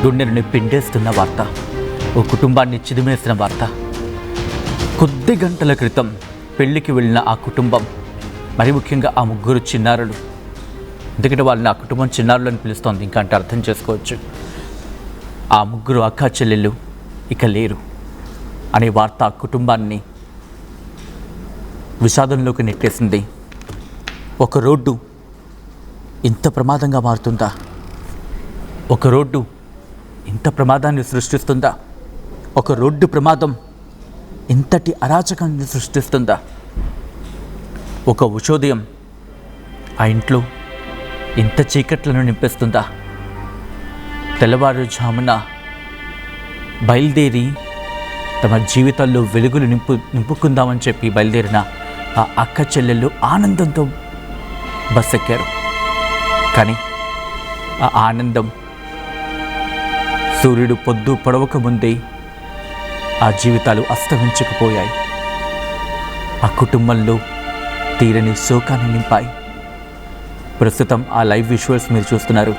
గుండెని పిండేస్తున్న వార్త, ఓ కుటుంబాన్ని చిదిమేసిన వార్త. కొద్ది గంటల క్రితం పెళ్లికి వెళ్ళిన ఆ కుటుంబం, మరి ముఖ్యంగా ఆ ముగ్గురు చిన్నారులు, ఎందుకంటే వాళ్ళని ఆ కుటుంబం చిన్నారులు అని పిలుస్తోంది, ఇంకా అంటే అర్థం చేసుకోవచ్చు. ఆ ముగ్గురు అక్కా చెల్లెళ్ళు ఇక లేరు అనే వార్త ఆ కుటుంబాన్ని విషాదంలోకి నెట్టేసింది. ఒక రోడ్డు ఇంత ప్రమాదంగా మారుతుందా? ఒక రోడ్డు ఇంత ప్రమాదాన్ని సృష్టిస్తుందా? ఒక రోడ్డు ప్రమాదం ఇంతటి అరాచకాన్ని సృష్టిస్తుందా? ఒక ఉషోదయం ఆ ఇంట్లో ఇంత చీకట్లను నింపేస్తుందా? తెల్లవారుజామున బయలుదేరి తమ జీవితాల్లో వెలుగులు నింపుకుందామని చెప్పి బయలుదేరిన ఆ అక్క చెల్లెళ్ళు ఆనందంతో బస్ ఎక్కారు. కానీ ఆ ఆనందం సూర్యుడు పొద్దు పొడవక ముందే ఆ జీవితాలు అస్తమించకపోయాయి. ఆ కుటుంబంలో తీరని శోకాన్ని నింపాయి. ప్రస్తుతం ఆ లైవ్ విజువల్స్ మీరు చూస్తున్నారు.